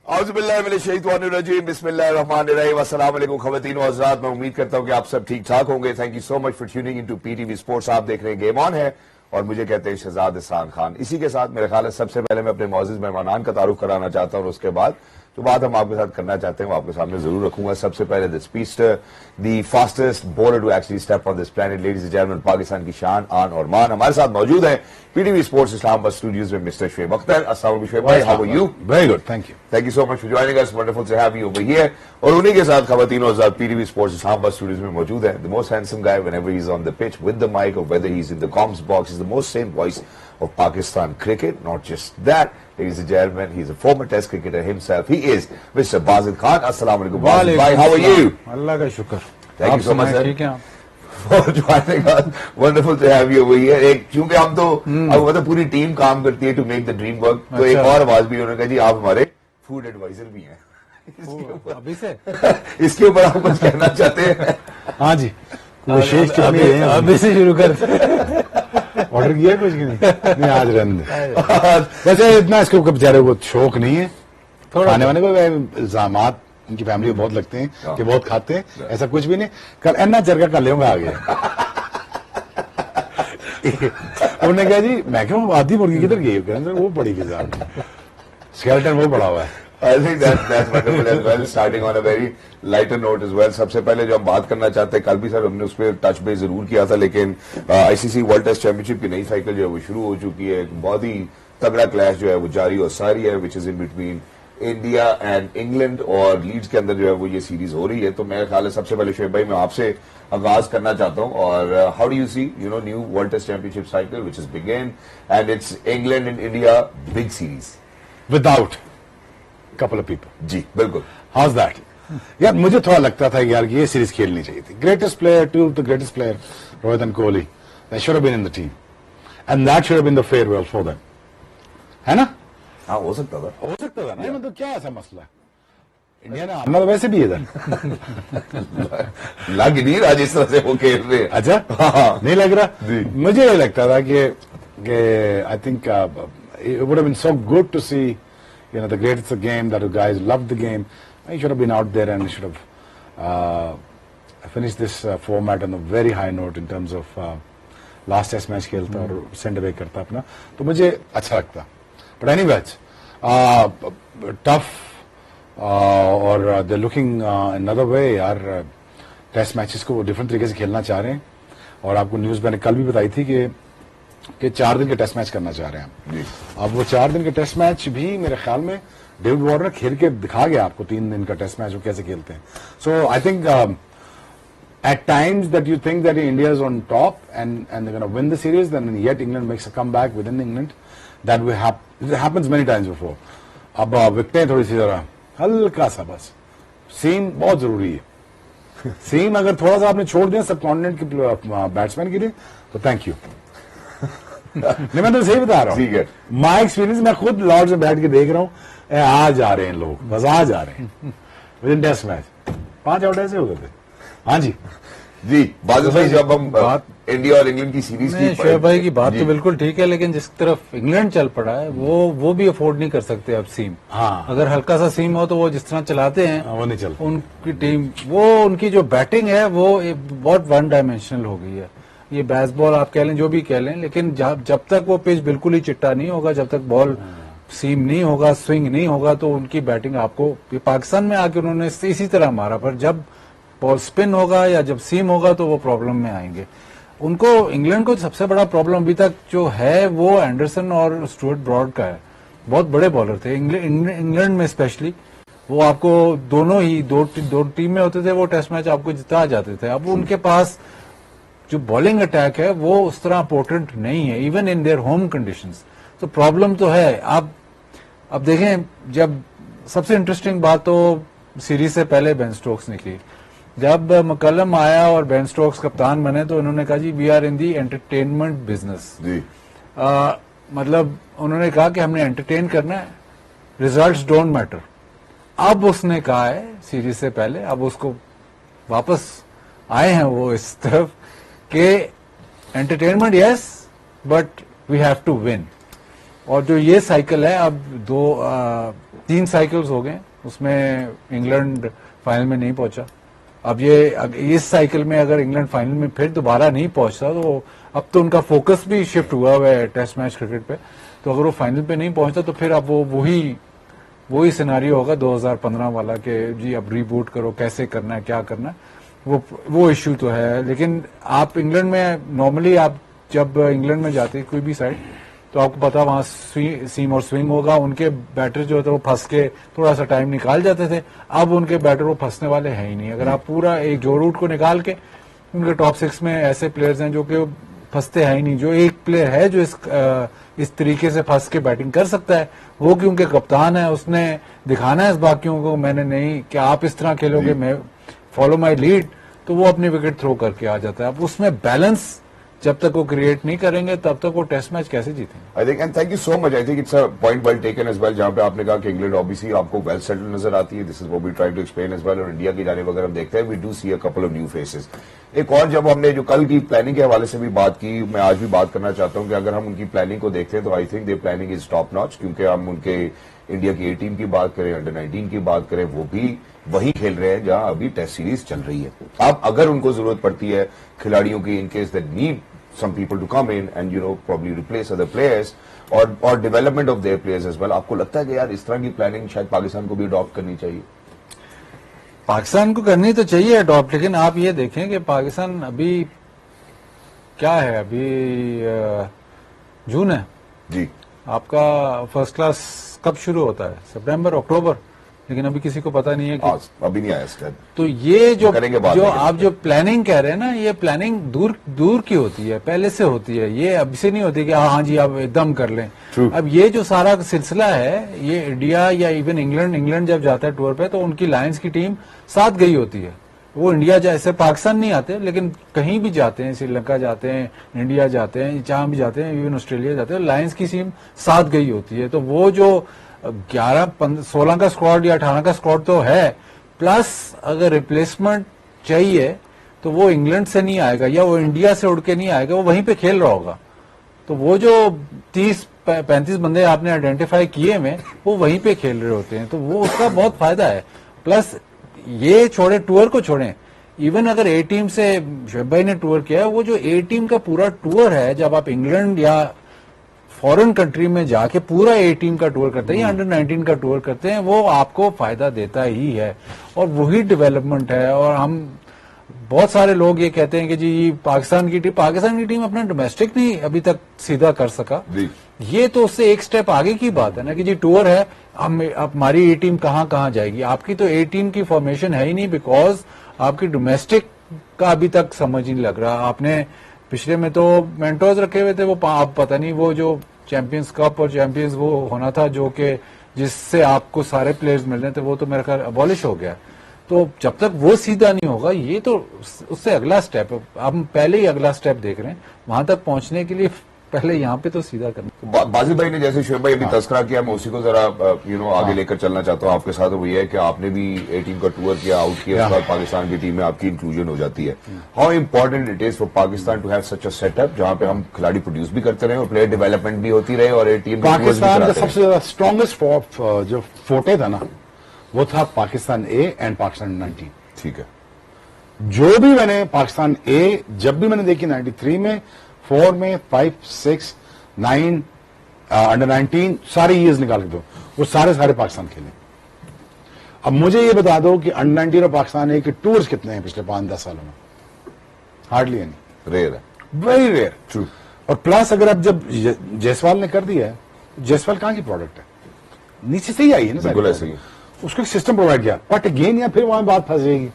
बिस्मिल्लाहिर्रहमानिर्रहीम। अस्सलाम वालेकुम ख़वातीन व हज़रात, मैं उम्मीद करता हूं कि आप सब ठीक ठाक होंगे। Thank you so much for tuning into PTV sports. आप देख रहे हैं गेम ऑन है और मुझे कहते हैं शहजाद एहसान खान। इसी के साथ मेरे ख्याल है सबसे पहले मैं अपने मौजूद मेहमानान का तारुफ कराना चाहता हूं और उसके बाद जो बात हम आपके साथ करना चाहते हैं वो आपके सामने जरूर रखूंगा। सबसे पहले the speedster, the fastest bowler to actually step on this planet, ladies and gentleman, Pakistan की शान, आन और मान, हमारे साथ मौजूद हैं पीटीवी स्पोर्ट्स इस्लामाबाद स्टूडियोज में मिस्टर शुएब अख्तर। अस्सलाम वालेकुम शुएब भाई, how are you? Very good, thank you. Thank you so much for joining us, wonderful to have you over here. और उन्हीं के साथ खवातीन और हज़रात पीटीवी स्पोर्ट्स इस्लामाबाद स्टूडियोज में मौजूद है the most handsome guy whenever he is on the pitch with the mike और whether he is in the comms box, is the most same voice of Pakistan cricket. Not just that, ladies and gentlemen, he's a former test cricketer himself. He is Mr. Basil Khan. Assalamu alaikum, Basil bhai. How are you? Allah ka shukr. Thank you so much, sir. ठीक हैं आप? For joining us. Wonderful to have you over here. एक क्योंकि हम तो अब मतलब पूरी टीम काम करती है to make the dream work. तो एक और आवाज भी उन्होंने कहा जी आप हमारे फूड एडवाइजर भी हैं। अभी से इसके ऊपर आप कुछ कहना चाहते हैं? हाँ जी, विशेष अभी से शुरू कर ऑर्डर किया कुछ की नहीं आज रहने दे। वैसे इतना इसके ऊपर बेचारे को शौक नहीं है खाने वाने को। इल्जामात इनकी फैमिली को बहुत लगते हैं कि बहुत खाते हैं, ऐसा कुछ भी नहीं। कल एना चरका कर लेगा आगे। उन्होंने कहा जी मैं क्यों आधी मुर्गी किधर गई? वो पड़ी के साथ स्केलेटन वो पड़ा हुआ है। I think that's wonderful as well. Starting on a very lighter note as well. सबसे पहले जो हम बात करना चाहते हैं, कल भी सर हमने उस पर टच बेस जरूर किया था, लेकिन आईसीसी वर्ल्ड टेस्ट चैंपियनशिप की नई साइकिल जो है वो शुरू हो चुकी है। एक बहुत ही तगड़ा क्लैश जो है वो जारी और सारी है, which is in between India and England, और लीड्स के अंदर जो है वो ये सीरीज हो रही है। तो मेरे ख्याल है सबसे पहले शुएब भाई मैं आपसे आगाज करना चाहता हूँ, और how do you see new world test championship cycle which is begin and it's England and India big series without couple of people. जी बिल्कुल। How's that? यार मुझे थोड़ा लगता था यार ये सीरीज खेलनी चाहिए थी। Greatest player, two of the greatest player, Rohit and Kohli, they should have been in the team and that should have been the farewell for them, है ना? हाँ हो सकता था नहीं मतलब क्या ऐसा मसला? इंडिया ने आना तो वैसे भी इधर लग नहीं रहा जिस तरह से वो खेल रहे हैं। अच्छा हाँ। नहीं लग रहा? मुझे ये लगता था कि I think it would have been so good to see the greatest of the game, that you guys loved the game. You should have been out there and you should have finished this format on a very high note in terms of last test match खेलता और send away करता अपना, तो मुझे अच्छा लगता। But anyways, tough और they're looking another way यार। टेस्ट मैचेस को डिफरेंट तरीके से खेलना चाह रहे हैं, और आपको न्यूज मैंने कल भी बताई थी कि 4 दिन के टेस्ट मैच करना चाह रहे हैं। अब वो 4 दिन के टेस्ट मैच भी मेरे ख्याल में डेविड वार्नर खेल के दिखा गया आपको 3 दिन का टेस्ट मैच वो कैसे खेलते हैं। So I think at times that you think that India is on top and they gonna win the series, then yet England makes a comeback with in England. That will happens many times before. अब विकटें थोड़ी सी जरा हल्का सा, बस सीम बहुत जरूरी है। सीम अगर थोड़ा सा आपने छोड़ दिया सब कॉन्टिनेंट के बैट्समैन के लिए तो थैंक यू। नहीं मैं तो सही बता रहा हूँ, ठीक है। माई एक्सपीरियंस, मैं खुद लॉर्ड्स में बैठ के देख रहा हूँ, आ जा रहे हैं लोग, बस आ जा रहे हैं within test match. 5 out ऐसे हो गए थे। हाँ जी जी बादल भाई, जब हम इंडिया और इंग्लैंड की सीरीज की, शुएब भाई की बात तो बिल्कुल ठीक है, लेकिन जिस तरफ इंग्लैंड चल पड़ा है वो भी अफोर्ड नहीं कर सकते अब सीम। हाँ, अगर हल्का सा सीम हो तो वो जिस तरह चलाते हैं वो नहीं चलता। उनकी टीम, वो उनकी जो बैटिंग है वो बहुत वन डायमेंशनल हो गई है। ये बेसबॉल आप कह लें, जो भी कह लें, लेकिन जब तक वो पिच बिल्कुल ही चिट्टा नहीं होगा, जब तक बॉल सीम नहीं होगा, स्विंग नहीं होगा, तो उनकी बैटिंग आपको, पाकिस्तान में आके उन्होंने इसी तरह मारा, पर जब बॉल स्पिन होगा या जब सीम होगा तो वो प्रॉब्लम में आएंगे। उनको, इंग्लैंड को सबसे बड़ा प्रॉब्लम अभी तक जो है वो एंडरसन और स्टुअर्ट ब्रॉड का है। बहुत बड़े बॉलर थे इंग्लैंड में स्पेशली। वो आपको दोनों ही दो टीम में होते थे, वो टेस्ट मैच आपको जिता जाते थे। अब उनके पास जो बॉलिंग अटैक है वो उस तरह पोटेंट नहीं है, even in their home conditions. तो प्रॉब्लम तो है। अब देखें, जब सबसे इंटरेस्टिंग बात तो सीरीज से पहले बेन स्टोक्स ने की। जब मकलम आया और बेन स्टोक्स कप्तान बने तो उन्होंने कहा जी we are in the entertainment business. मतलब उन्होंने कहा कि हमने एंटरटेन करना है, रिजल्ट्स डोंट मैटर। अब उसने कहा है सीरीज से पहले, अब उसको वापस आए हैं वो इस तरफ कि entertainment yes but we have to win. और जो ये साइकिल है अब 3 साइकिल्स हो गए, उसमें इंग्लैंड फाइनल में नहीं पहुंचा। अब ये इस साइकिल में अगर इंग्लैंड फाइनल में फिर दोबारा नहीं पहुंचता तो अब तो उनका फोकस भी शिफ्ट हुआ हुआ है टेस्ट मैच क्रिकेट पे, तो अगर वो फाइनल पे नहीं पहुंचता तो फिर अब वो वही सिनेरियो होगा 2015 वाला कि जी अब रीबूट करो, कैसे करना है, क्या करना है, वो इश्यू तो है। लेकिन आप इंग्लैंड में नॉर्मली आप जब इंग्लैंड में जाते कोई भी साइड तो आपको पता वहां सीम और स्विंग होगा, उनके बैटर जो होते वो फंस के थोड़ा सा टाइम निकाल जाते थे, अब उनके बैटर वो फंसने वाले हैं ही नहीं। अगर आप पूरा एक जो रूट को निकाल के, उनके टॉप 6 में ऐसे प्लेयर्स हैं जो कि फंसते हैं ही नहीं। जो एक प्लेयर है जो इस तरीके से फंस के बैटिंग कर सकता है वो क्योंकि कप्तान है, उसने दिखाना है इस बाकियों को मैंने नहीं कि आप इस तरह खेलोगे, मैं फॉलो माई लीड, तो वो अपनी विकेट थ्रो करके आ जाता है। अब उसमें बैलेंस जब तक वो क्रिएट नहीं करेंगे तब तक वो टेस्ट मैच कैसे जीतेंगे। I think and thank you so much, I think it's a point well taken as well, जहां पे आपने कहा कि इंग्लैंड ऑब्वियसली आपको वेल सेटल्ड नजर आती है, this is what we trying to explain as well. और इंडिया की जानिब अगर हम देखते हैं we do see a couple of new faces. एक और जब हमने जो कल की प्लानिंग के हवाले से भी बात की, मैं आज भी बात करना चाहता हूं कि अगर हम उनकी प्लानिंग को देखते हैं तो I think they planning is top notch, क्योंकि हम उनके इंडिया की ए टीम की बात करें, अंडर 19 की बात करें, वो भी वही खेल रहे हैं जहां अभी टेस्ट सीरीज चल रही है। अब अगर उनको जरूरत पड़ती है खिलाड़ियों की, in case that need some people to come in and probably replace other players or development of their players as well, आपको लगता है कि यार इस तरह की प्लानिंग शायद पाकिस्तान को भी अडॉप्ट करनी चाहिए? पाकिस्तान को करनी तो चाहिए अडॉप्ट, लेकिन आप ये देखें कि पाकिस्तान अभी क्या है, अभी जून है जी, आपका फर्स्ट क्लास कब शुरू होता है? सितंबर, अक्टूबर, लेकिन अभी किसी को पता नहीं है कि अभी नहीं आया स्टेप। तो ये जो आप जो प्लानिंग कह रहे हैं ना, ये प्लानिंग दूर की होती है, पहले से होती है, ये अब से नहीं होती कि हाँ जी आप एकदम कर लें। अब ये जो सारा सिलसिला है, ये इंडिया या इवन इंग्लैंड जब जाता है टूर पे तो उनकी लायंस की टीम साथ गई होती है। वो इंडिया जैसे पाकिस्तान नहीं आते, लेकिन कहीं भी जाते हैं, श्रीलंका जाते हैं, इंडिया जाते हैं, जहां भी जाते हैं, इवन ऑस्ट्रेलिया जाते हैं, लायंस की टीम साथ गई होती है। तो वो जो 11-16 का स्क्वाड या 18 का स्क्वाड तो है, प्लस अगर रिप्लेसमेंट चाहिए तो वो इंग्लैंड से नहीं आएगा या वो इंडिया से उड़ के नहीं आएगा, वो वहीं पे खेल रहा होगा। तो वो जो 30-35 बंदे आपने आइडेंटिफाई किए में, वो वहीं पे खेल रहे होते हैं, तो वो उसका बहुत फायदा है। प्लस ये छोड़े, टूर को छोड़ें, इवन अगर ए टीम से शोएब भाई ने टूर किया है, वो जो ए टीम का पूरा टूर है, जब आप इंग्लैंड या फॉरेन कंट्री में जाके पूरा ए टीम का टूर करते हैं या अंडर 19 का टूर करते हैं, वो आपको फायदा देता ही है और वही डेवलपमेंट है। और हम बहुत सारे लोग ये कहते हैं कि जी पाकिस्तान की टीम अपना डोमेस्टिक नहीं अभी तक सीधा कर सका, ये तो उससे एक स्टेप आगे की बात है ना कि जी टूर है, हमारी ए टीम कहाँ जाएगी। आपकी तो ए टीम की फॉर्मेशन है ही नहीं, बिकॉज आपकी डोमेस्टिक का अभी तक समझ ही नहीं लग रहा। आपने पिछले में तो मेंटोर्स रखे हुए थे, वो आप पता नहीं वो जो चैंपियंस कप और चैंपियंस वो होना था जो कि जिससे आपको सारे प्लेयर्स मिल रहे थे, वो तो मेरा ख्याल अबॉलिश हो गया। तो जब तक वो सीधा नहीं होगा, ये तो उससे अगला स्टेप है। हम पहले ही अगला स्टेप देख रहे हैं, वहां तक पहुंचने के लिए पहले यहाँ पे तो सीधा करना। बाजिल भाई ने जैसे शोएब भाई अभी तस्करा किया, मैं उसी को जरा आगे लेकर चलना चाहता हूँ आपके साथ। वो ये है कि आपने भी ए टीम का टूर किया, आउट किया, उसके बाद पाकिस्तान की टीम में आपकी इंक्लूजन हो जाती है। How important it is for Pakistan to have such a setup जहां पे हम खिलाड़ी प्रोड्यूस भी करते रहे और प्लेयर डेवलपमेंट भी होती रहे और ए टीम पाकिस्तान का सबसे ज्यादा स्ट्रॉन्गेस्ट जो फोटे था ना, वो था पाकिस्तान ए एंड पाकिस्तान 19। ठीक है, जो भी मैंने पाकिस्तान ए जब भी मैंने देखी 93 में, 4 में, 5, 6, 9, अंडर 19 सारे ईयर्स निकाल के दो, वो सारे पाकिस्तान खेले। अब मुझे ये बता दो कि अंडर 19 और पाकिस्तान ए के टूर्स कितने हैं पिछले 5-10 सालों में? हार्डली एनी, रेयर है, वेरी रेयर। ट्रू। और प्लस अगर अब जब जायसवाल ने कर दिया है, जायसवाल कहां की प्रोडक्ट है? नीचे से ही आई है ना, बिल्कुल ऐसे ही। उसको एक सिस्टम प्रोवाइड किया, बट अगेन या फिर वहां बात फंस जाएगी,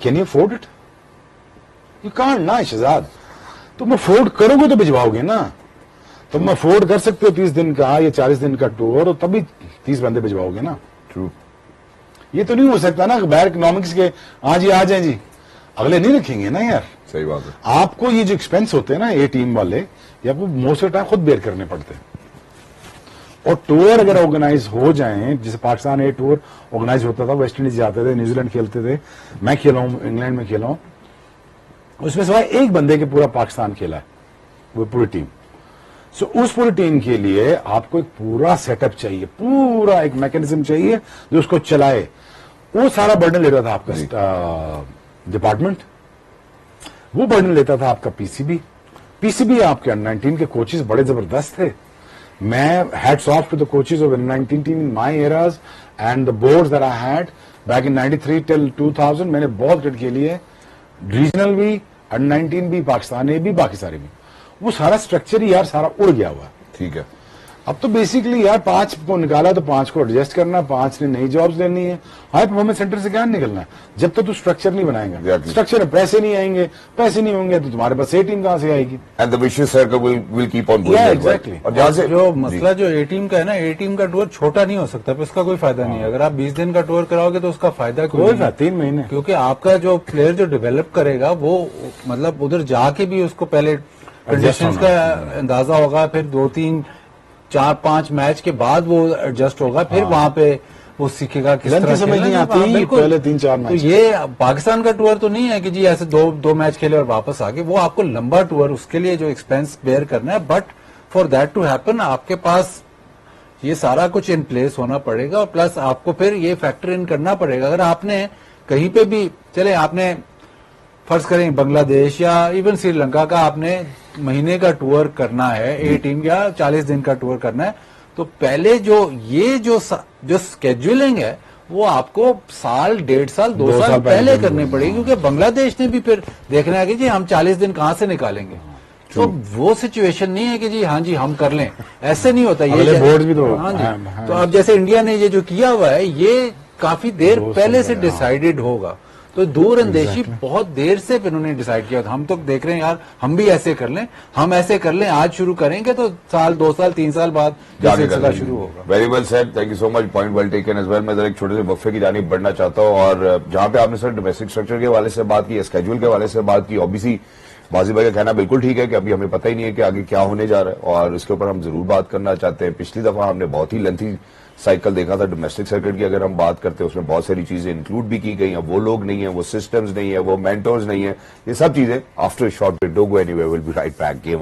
can you afford it? You can't ना शहजाद। तुम अफोर्ड करोगे तो भिजवाओगे ना। तुम अफोर्ड कर सकते हो 30 दिन का या 40 दिन का टूर, और तभी 30 बंदे भिजवाओगे ना। ट्रू। ये तो नहीं हो सकता ना बैर इकोनॉमिक्स के आज ही आ जाए जी, अगले नहीं रखेंगे ना यार। सही बात है। आपको ये जो एक्सपेंस होते हैं ना ए टीम वाले, ये आपको मोस्ट ऑफ टाइम खुद बेयर करने पड़ते हैं। और टूर अगर ऑर्गेनाइज हो जाए, जैसे पाकिस्तान ए टूर ऑर्गेनाइज होता था, वेस्ट इंडीज जाते थे, न्यूजीलैंड खेलते थे, मैं खेला हूं, इंग्लैंड में खेला हूं, उसमें सिवाय एक बंदे के पूरा पाकिस्तान खेला है, वो पूरी टीम। सो उस पूरी टीम के लिए आपको एक पूरा सेटअप चाहिए, पूरा एक मैकेनिज्म चाहिए जो उसको चलाए। वो सारा बर्डन ले रहा था आपका डिपार्टमेंट, वो बर्डन लेता था आपका पीसीबी। पीसीबी आपके अंडर-19 के कोचेस बड़े जबरदस्त थे। मैं hats off to the coaches of under nineteen team in my eras and the boards that I had back in 93 till 2000। मैंने बहुत क्रिकेट खेली है, रीजनल भी, अंडर-19 भी, पाकिस्तानी भी, बाकी सारे भी। वो सारा स्ट्रक्चर ही यार सारा उड़ गया हुआ है। ठीक है। अब तो बेसिकली यार 5 को निकाला तो 5 को एडजस्ट करना, 5 ने नई जॉब्स लेनी है। हाई परफॉर्मेंस सेंटर से क्या निकलना है जब तक तू स्ट्रक्चर नहीं बनाएगा। Exactly. स्ट्रक्चर में पैसे नहीं आएंगे, पैसे नहीं होंगे तो तुम्हारे पास ए टीम कहां से आएगी। And the vicious circle will keep on Yeah, exactly. और जहां से जो मसला जो ए टीम का है ना, ए टीम का टूर छोटा नहीं हो सकता, पर इसका कोई फायदा नहीं है। अगर आप 20 दिन का टूर कराओगे तो उसका फायदा कोई नहीं ना है। 3 महीने। क्योंकि आपका जो प्लेयर जो डेवलप करेगा वो मतलब उधर जाके भी उसको पहले कंडीशंस होना का अंदाजा होगा, फिर 2-3-4-5 मैच के बाद वो एडजस्ट होगा, फिर वहां पे वो सीखेगा किस लंच तरह समझ खेलना नहीं है। आती, हाँ, बिल्कुल। पहले 3-4 तो मैच। ये पाकिस्तान का टूर तो नहीं है कि जी ऐसे दो मैच खेले और वापस आ गए। वो आपको लंबा टूर, उसके लिए जो एक्सपेंस बेयर करना है, but for that to happen आपके पास ये सारा कुछ इन प्लेस होना पड़ेगा। और प्लस आपको फिर ये फैक्टर इन करना पड़ेगा। अगर आपने कहीं पे भी चले, आपने फर्ज करें बांग्लादेश या इवन श्रीलंका का आपने महीने का टूर करना है, ए टीम या 40 दिन का टूर करना है, तो पहले जो स्केड्यूलिंग है वो आपको साल, 1.5 साल, 2 साल पहले करनी पड़ेगी। क्योंकि बांग्लादेश ने भी फिर देखना है कि जी हम 40 दिन कहां से निकालेंगे। तो वो सिचुएशन नहीं है कि जी हाँ जी हम कर लें, ऐसे नहीं होता। अगले ये बोर्ड भी तो हाँ जी। हाँ। तो अब जैसे इंडिया ने ये जो किया हुआ है, ये काफी देर पहले से डिसाइडेड होगा। तो दूर अंदेशी बहुत देर से इन्होंने डिसाइड किया था। हम तो देख रहे हैं यार, हम भी ऐसे कर लें, हम ऐसे कर लें, आज शुरू करेंगे तो साल, 2 साल, 3 साल बाद ये सिलसिला शुरू होगा। Very well said, thank you so much, point well taken as well. मैं जरा एक छोटे से वक्फे की जानिब बढ़ना चाहता हूँ। और जहां पे आपने सर डोमेस्टिक स्ट्रक्चर के हवाले से बात की, स्केड्यूल के हवाले से बात की, ऑब्वियसली बाजी भाई का कहना बिल्कुल ठीक है कि अभी हमें पता ही नहीं है कि आगे क्या होने जा रहा है, और इसके ऊपर हम जरूर बात करना चाहते हैं। पिछली दफा हमने बहुत ही लेंथी साइकिल देखा था डोमेस्टिक सर्किट की, अगर हम बात करते हैं उसमें बहुत सारी चीजें इंक्लूड भी की गई हैं। वो लोग नहीं है, वो सिस्टम्स नहीं है, वो मेंटर्स नहीं है, ये सब चीजें after short break. Don't go anywhere, will be right back.